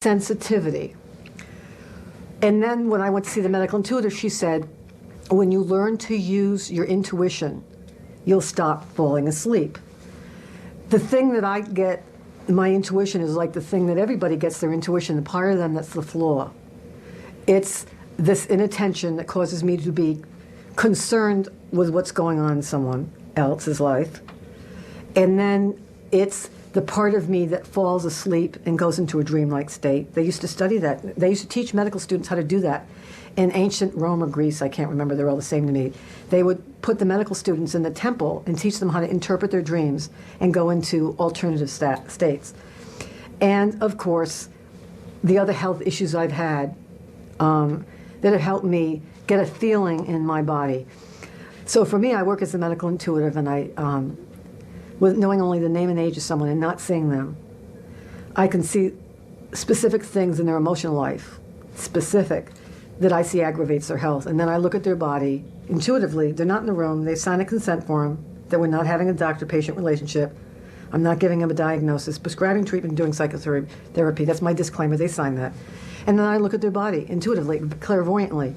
sensitivity. And then when I went to see the medical intuitive, she said, when you learn to use your intuition, you'll stop falling asleep. The thing that I get, my intuition is like the thing that everybody gets their intuition, the part of them that's the flaw. It's this inattention that causes me to be concerned with what's going on in someone else's life. And then it's the part of me that falls asleep and goes into a dreamlike state. They used to study that. They used to teach medical students how to do that. In ancient Rome or Greece, I can't remember, they're all the same to me, they would put the medical students in the temple and teach them how to interpret their dreams and go into alternative states. And of course, the other health issues I've had that have helped me get a feeling in my body. So for me, I work as a medical intuitive, and I, with knowing only the name and age of someone and not seeing them, I can see specific things in their emotional life, specific, that I see aggravates their health. And then I look at their body intuitively. They're not in the room. They sign a consent form that we're not having a doctor-patient relationship. I'm not giving them a diagnosis, prescribing treatment, doing psychotherapy. That's my disclaimer. They sign that. And then I look at their body intuitively, clairvoyantly.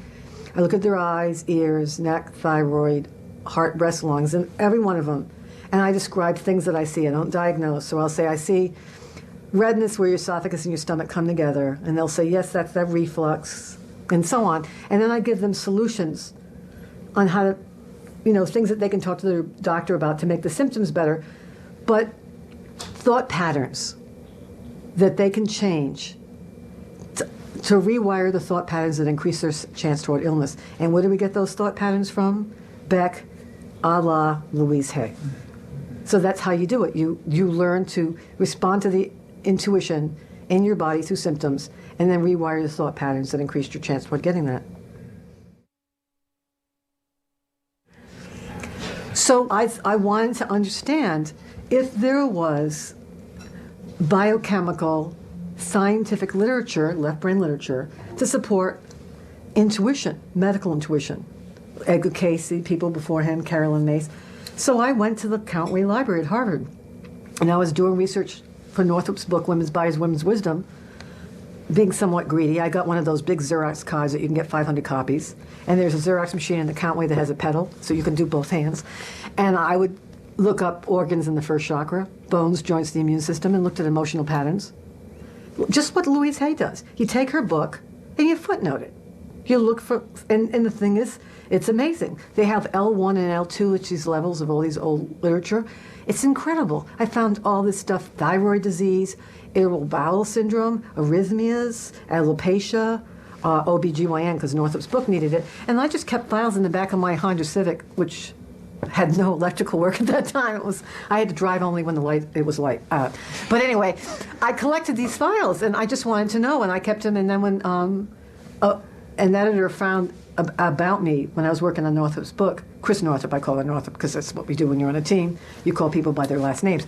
I look at their eyes, ears, neck, thyroid, heart, breast, lungs, and every one of them. And I describe things that I see. I don't diagnose. So I'll say, I see redness where your esophagus and your stomach come together. And they'll say, yes, that's that reflux, and so on. And then I give them solutions on how to, things that they can talk to their doctor about to make the symptoms better. But thought patterns that they can change to rewire the thought patterns that increase their chance toward illness. And where do we get those thought patterns from? Beck, a la Louise Hay. So that's how you do it. You learn to respond to the intuition in your body through symptoms, and then rewire the thought patterns that increase your chance toward getting that. So I wanted to understand if there was biochemical, scientific literature, left brain literature, to support intuition, medical intuition. Edgar Cayce, people before him, Carolyn Mace. So I went to the Countway Library at Harvard, and I was doing research for Northrop's book, Women's Bodies, Women's Wisdom. Being somewhat greedy, I got one of those big Xerox cards that you can get 500 copies. And there's a Xerox machine in the Countway that has a pedal, so you can do both hands. And I would look up organs in the first chakra, bones, joints, the immune system, and looked at emotional patterns. Just what Louise Hay does. You take her book and you footnote it. You look for, and the thing is, it's amazing. They have L1 and L2, which these levels of all these old literature. It's incredible. I found all this stuff: thyroid disease, irritable bowel syndrome, arrhythmias, alopecia, OBGYN, because Northrop's book needed it. And I just kept files in the back of my Honda Civic, which had no electrical work at that time. I had to drive only when it was light out. But anyway, I collected these files, and I just wanted to know, and I kept them. And then when an editor found about me when I was working on Northrop's book, Chris Northrop, I call her Northrop because that's what we do when you're on a team. You call people by their last names.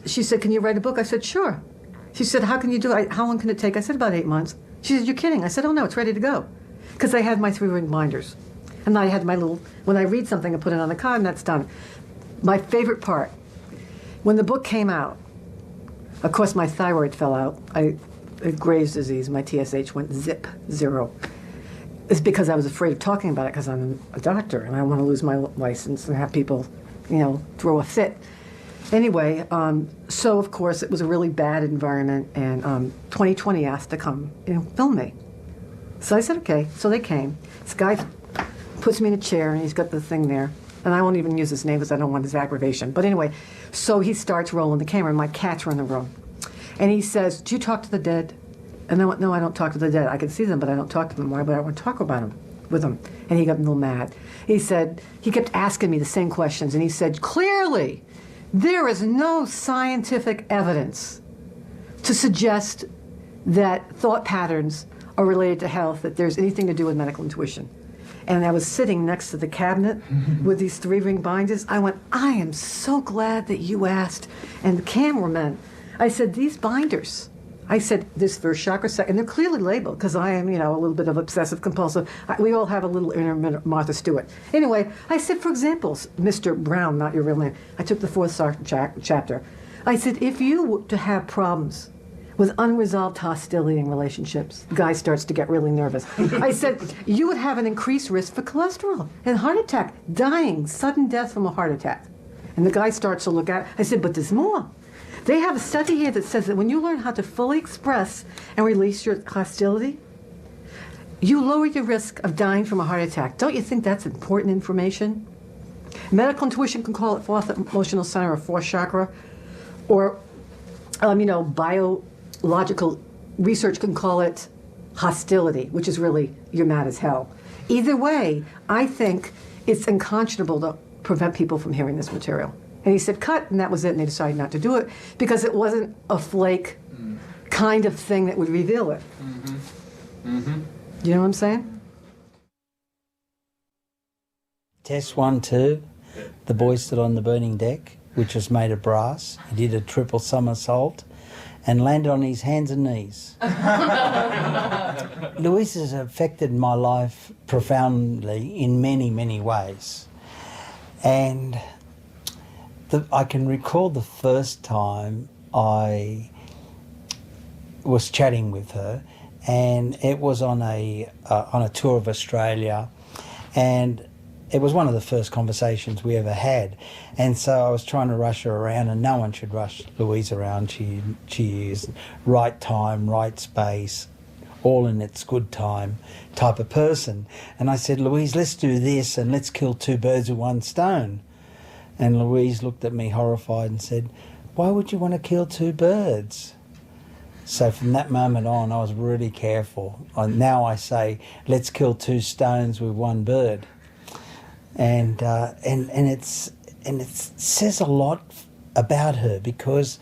She said, can you write a book? I said, sure. She said, how can you do it? How long can it take? I said, about 8 months. She said, you're kidding. I said, oh no, it's ready to go. Because I had my 3-ring binders. And I had my little, when I read something, I put it on the card and that's done. My favorite part, when the book came out, of course my thyroid fell out. Graves' disease, my TSH went zip, 0. It's because I was afraid of talking about it because I'm a doctor and I don't want to lose my license and have people, throw a fit. Anyway, so of course it was a really bad environment, and 2020 asked to come film me. So I said, okay. So they came. This guy puts me in a chair and he's got the thing there. And I won't even use his name because I don't want his aggravation. But anyway, so he starts rolling the camera and my cats were in the room. And he says, do you talk to the dead? And I went, no, I don't talk to the dead. I can see them, but I don't talk to them. Why would I want to talk about them with them? And he got a little mad. He said, he kept asking me the same questions. And he said, clearly, there is no scientific evidence to suggest that thought patterns are related to health, that there's anything to do with medical intuition. And I was sitting next to the cabinet with these 3-ring binders. I went, I am so glad that you asked. And the cameraman, I said, these binders, I said, this first chakra, and they're clearly labeled because I am, a little bit of obsessive compulsive. We all have a little inner Martha Stewart. Anyway, I said, for example, Mr. Brown, not your real name. I took the 4th chapter. I said, if you were to have problems with unresolved hostility in relationships. The guy starts to get really nervous. I said, you would have an increased risk for cholesterol and heart attack, dying, sudden death from a heart attack. And the guy starts to look at it. I said, but there's more. They have a study here that says that when you learn how to fully express and release your hostility, you lower your risk of dying from a heart attack. Don't you think that's important information? Medical intuition can call it fourth emotional center or fourth chakra, or biological research can call it hostility, which is really you're mad as hell. Either way, I think it's unconscionable to prevent people from hearing this material. And he said, cut, and that was it, and they decided not to do it because it wasn't a flake kind of thing that would reveal it. You know what I'm saying? Test 1, 2. The boy stood on the burning deck, which was made of brass. He did a triple somersault and landed on his hands and knees. Louise has affected my life profoundly in many, many ways. And I can recall the first time I was chatting with her, and it was on a tour of Australia, and it was one of the first conversations we ever had. And so I was trying to rush her around, and no one should rush Louise around. She is right time, right space, all in its good time type of person. And I said, Louise, let's do this and let's kill two birds with one stone. And Louise looked at me horrified and said, why would you want to kill two birds? So from that moment on, I was really careful. Now I say, let's kill two stones with one bird. And it says a lot about her, because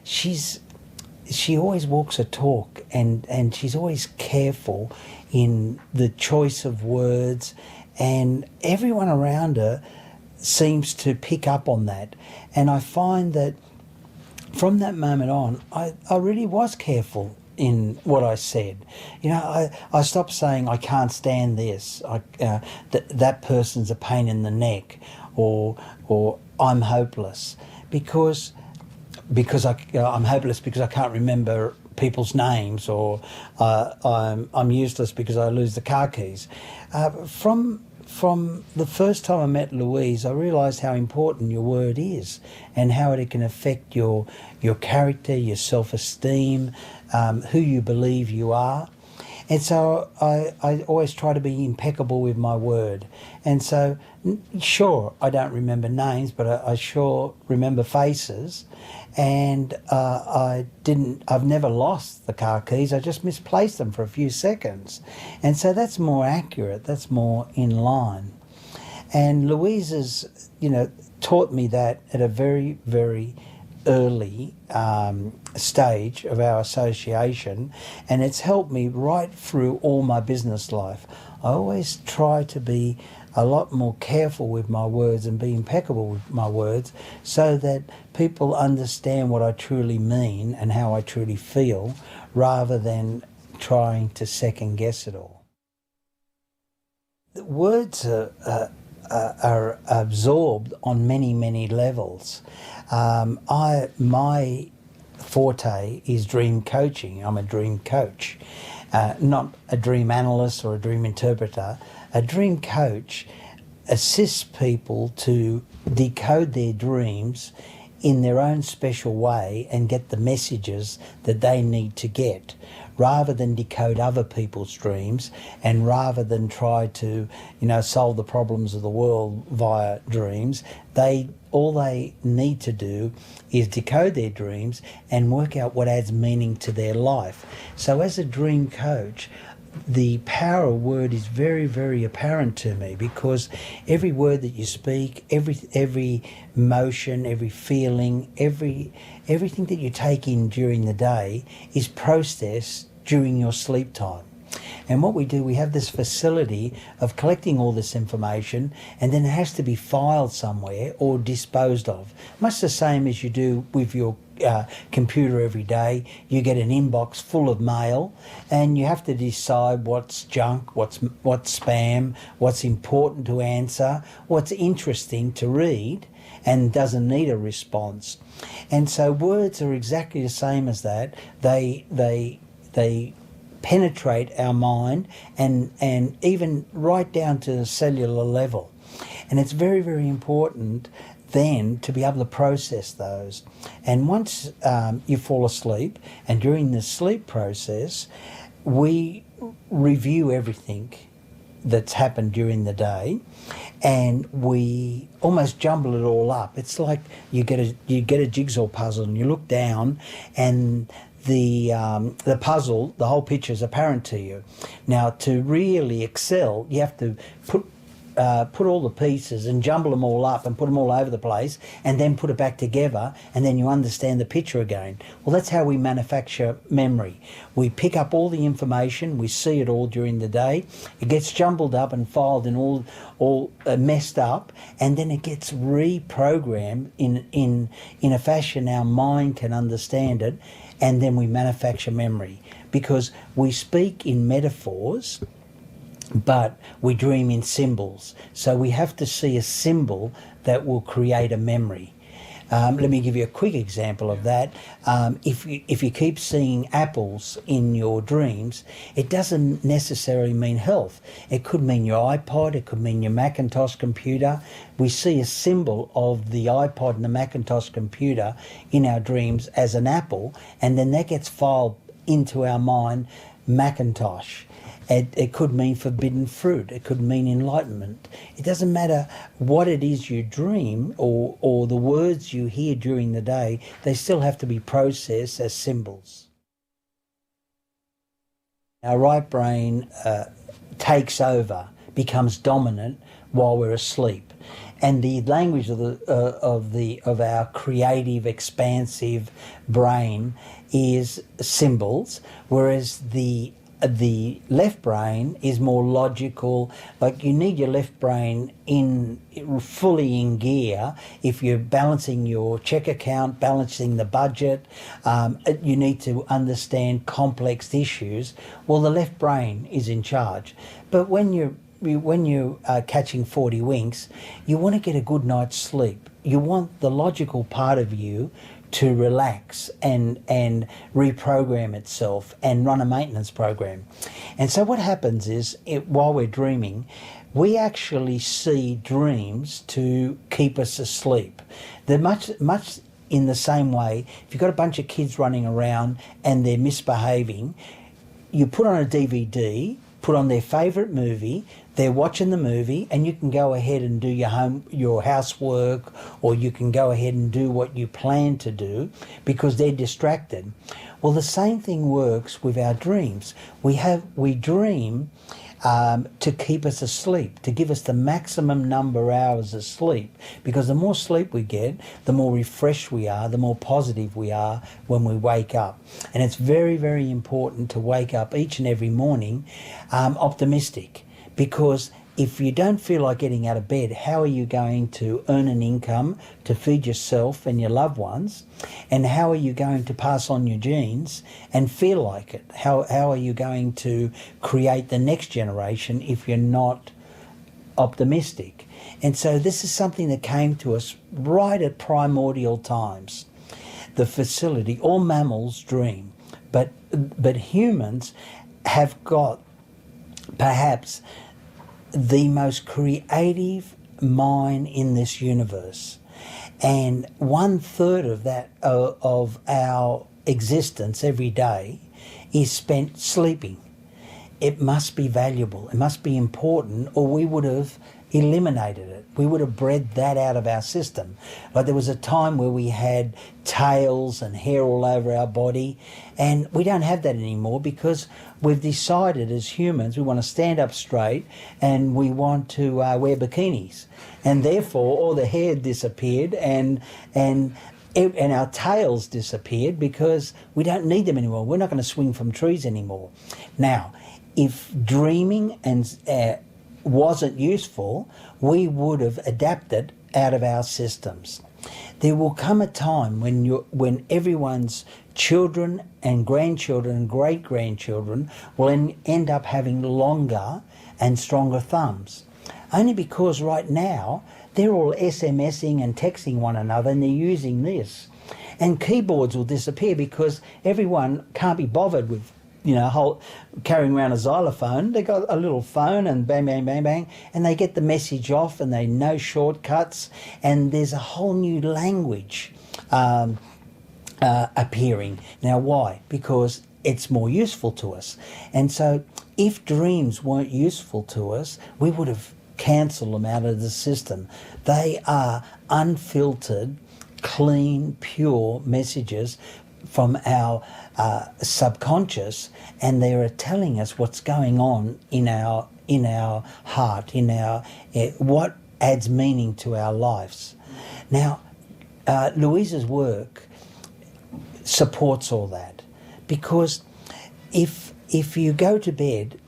she always walks a talk, and she's always careful in the choice of words, and everyone around her seems to pick up on that. And I find that from that moment on, I really was careful in what I said. I stopped saying, I can't stand this, that person's a pain in the neck, or I'm hopeless, because I'm hopeless because I can't remember people's names, or I'm useless because I lose the car keys. From the first time I met Louise, I realised how important your word is, and how it can affect your character, your self-esteem, who you believe you are. And so I always try to be impeccable with my word. And so, sure, I don't remember names, but I sure remember faces. And I've never lost the car keys, I just misplaced them for a few seconds. And so that's more accurate, that's more in line. And Louise has, taught me that at a very, very early stage of our association, and it's helped me right through all my business life. I always try to be a lot more careful with my words and be impeccable with my words, so that people understand what I truly mean and how I truly feel, rather than trying to second guess it all. The words are absorbed on many, many levels. My forte is dream coaching. I'm a dream coach, not a dream analyst or a dream interpreter. A dream coach assists people to decode their dreams in their own special way and get the messages that they need to get, rather than decode other people's dreams, and rather than try to, solve the problems of the world via dreams. All they need to do is decode their dreams and work out what adds meaning to their life. So as a dream coach, the power of word is very, very apparent to me, because every word that you speak, every motion, every feeling, everything that you take in during the day is processed during your sleep time. And what we do, we have this facility of collecting all this information, and then it has to be filed somewhere or disposed of. Much the same as you do with your computer every day. You get an inbox full of mail, and you have to decide what's junk, what's spam, what's important to answer, what's interesting to read, and doesn't need a response. And so words are exactly the same as that. They penetrate our mind and even right down to the cellular level. And it's very, very important then to be able to process those. And once you fall asleep, and during the sleep process, we review everything that's happened during the day, and we almost jumble it all up. It's like you get a jigsaw puzzle, and you look down, and the puzzle, the whole picture is apparent to you. Now, to really excel, you have to put all the pieces and jumble them all up and put them all over the place, and then put it back together, and then you understand the picture again. Well, that's how we manufacture memory. We pick up all the information, we see it all during the day, it gets jumbled up and filed and all messed up, and then it gets reprogrammed in a fashion our mind can understand it, and then we manufacture memory. Because we speak in metaphors, but we dream in symbols. So we have to see a symbol that will create a memory. Let me give you a quick example of that. If you keep seeing apples in your dreams, it doesn't necessarily mean health. It could mean your iPod, it could mean your Macintosh computer. We see a symbol of the iPod and the Macintosh computer in our dreams as an apple, and then that gets filed into our mind, Macintosh. It could mean forbidden fruit. It could mean enlightenment. It doesn't matter what it is you dream or the words you hear during the day, they still have to be processed as symbols. Our right brain takes over, becomes dominant while we're asleep. And the language of our creative, expansive brain is symbols, whereas the left brain is more logical. Like, you need your left brain fully in gear if you're balancing your check account, balancing the budget. You need to understand complex issues. Well, the left brain is in charge. But when you are catching 40 winks, you want to get a good night's sleep. You want the logical part of you to relax and reprogram itself and run a maintenance program. And so what happens is, while we're dreaming, we actually see dreams to keep us asleep. They're much in the same way. If you've got a bunch of kids running around and they're misbehaving, you put on a DVD, put on their favourite movie, they're watching the movie, and you can go ahead and do your housework, or you can go ahead and do what you plan to do because they're distracted. Well, the same thing works with our dreams. We dream to keep us asleep, to give us the maximum number of hours of sleep, because the more sleep we get, the more refreshed we are, the more positive we are when we wake up. And it's very, very important to wake up each and every morning optimistic, because if you don't feel like getting out of bed, how are you going to earn an income to feed yourself and your loved ones? And how are you going to pass on your genes and feel like it? How are you going to create the next generation if you're not optimistic? And so this is something that came to us right at primordial times. The facility, all mammals dream, but humans have got perhaps the most creative mind in this universe, and 1/3 of that of our existence every day is spent sleeping. It must be valuable, it must be important, or we would have eliminated it. We would have bred that out of our system. Like, there was a time where we had tails and hair all over our body, and we don't have that anymore because we've decided as humans we want to stand up straight and we want to wear bikinis, and therefore all the hair disappeared and our tails disappeared because we don't need them anymore. We're not going to swing from trees anymore. Now, if dreaming wasn't useful, we would have adapted out of our systems. There will come a time when everyone's children and grandchildren and great-grandchildren will end up having longer and stronger thumbs. Only because right now they're all SMSing and texting one another, and they're using this. And keyboards will disappear because everyone can't be bothered with, carrying around a xylophone. They got a little phone and bang, bang, bang, bang, and they get the message off, and they know shortcuts, and there's a whole new language appearing. Now, why? Because it's more useful to us. And so if dreams weren't useful to us, we would have cancelled them out of the system. They are unfiltered, clean, pure messages from our subconscious, and they are telling us what's going on in our heart, in our what adds meaning to our lives. Now, Louisa's work supports all that, because if you go to bed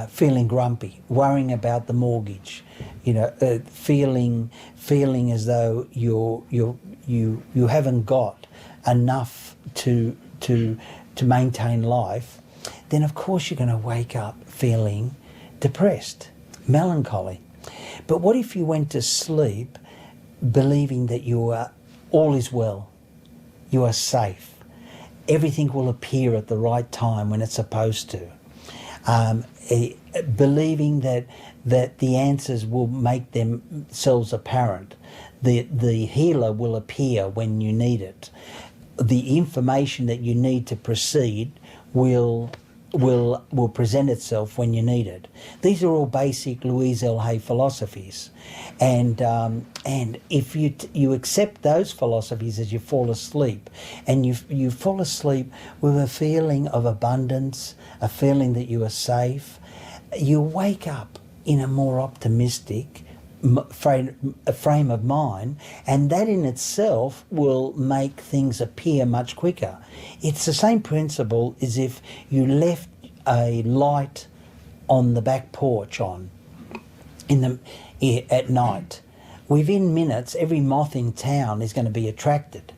feeling grumpy, worrying about the mortgage, feeling as though you haven't got enough to maintain life, then of course you're going to wake up feeling depressed, melancholy. But what if you went to sleep believing that all is well, you are safe, everything will appear at the right time when it's supposed to, believing that the answers will make themselves apparent, the healer will appear when you need it, the information that you need to proceed will present itself when you need it. These are all basic Louise L. Hay philosophies, and if you accept those philosophies as you fall asleep, and you fall asleep with a feeling of abundance, a feeling that you are safe, you wake up in a more optimistic frame of mind, and that in itself will make things appear much quicker. It's the same principle as if you left a light on the back porch on at night. Within minutes, every moth in town is going to be attracted.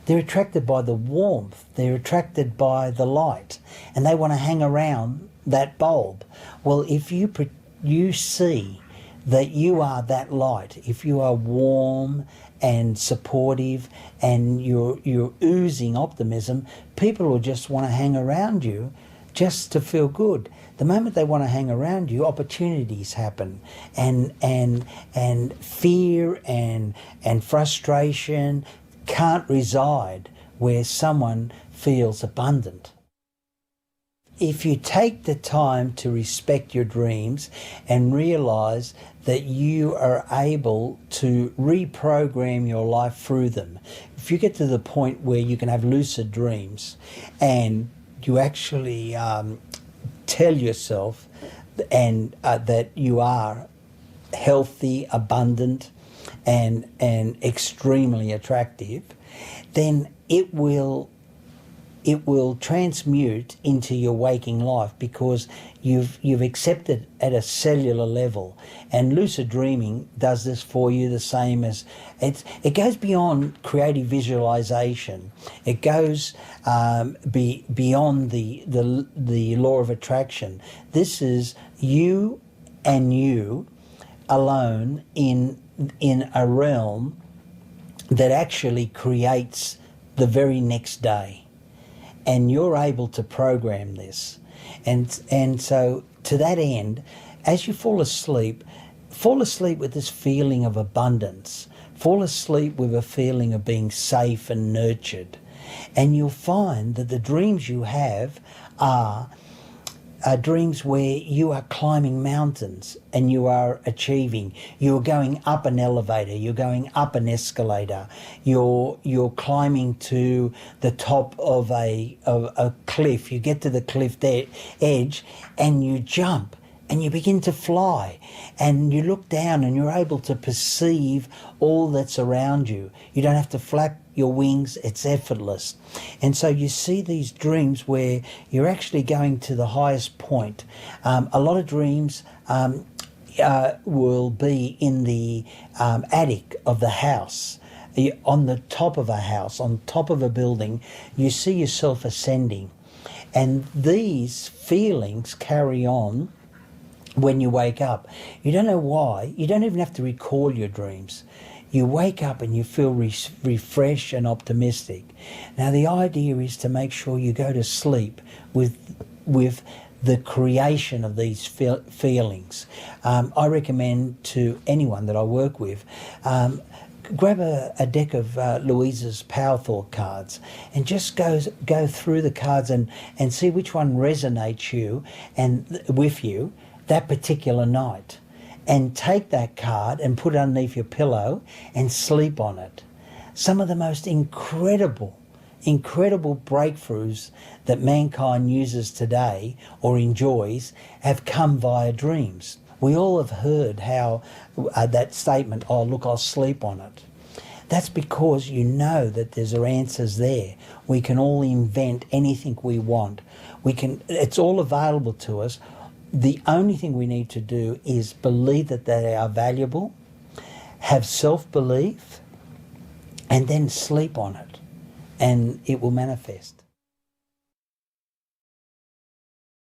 They're attracted by the warmth, they're attracted by the light, and they want to hang around that bulb. Well, if you see that you are that light, if you are warm and supportive and you're oozing optimism, people will just want to hang around you just to feel good. The moment they want to hang around you, opportunities happen, and fear and frustration can't reside where someone feels abundant. If you take the time to respect your dreams and realise that you are able to reprogram your life through them, if you get to the point where you can have lucid dreams and you actually tell yourself that you are healthy, abundant, and extremely attractive, then it will transmute into your waking life, because you've accepted at a cellular level. And lucid dreaming does this for you the same as it goes beyond creative visualization. It goes beyond the law of attraction. This is you and you alone in a realm that actually creates the very next day. And you're able to program this. And so to that end, as you fall asleep with this feeling of abundance, fall asleep with a feeling of being safe and nurtured. And you'll find that the dreams you have are dreams where you are climbing mountains and you are achieving. You're going up an elevator, you're going up an escalator, you're climbing to the top of a cliff. You get to the cliff edge and you jump and you begin to fly, and you look down and you're able to perceive all that's around you. You don't have to flap your wings, it's effortless. And so you see these dreams where you're actually going to the highest point. A lot of dreams will be in the attic of the house, on the top of a house, on top of a building. You see yourself ascending, and these feelings carry on when you wake up. You don't know why. You don't even have to recall your dreams. You wake up and you feel refreshed and optimistic. Now the idea is to make sure you go to sleep with the creation of these feelings. I recommend to anyone that I work with, grab a deck of Louisa's Power Thought cards and just go through the cards and see which one resonates you and with you that particular night. And take that card and put it underneath your pillow and sleep on it. Some of the most incredible breakthroughs that mankind uses today or enjoys have come via dreams. We all have heard how that statement, oh look, I'll sleep on it. That's because you know that there's answers there. We can all invent anything we want. It's all available to us. The only thing we need to do is believe that they are valuable, have self-belief, and then sleep on it, and it will manifest.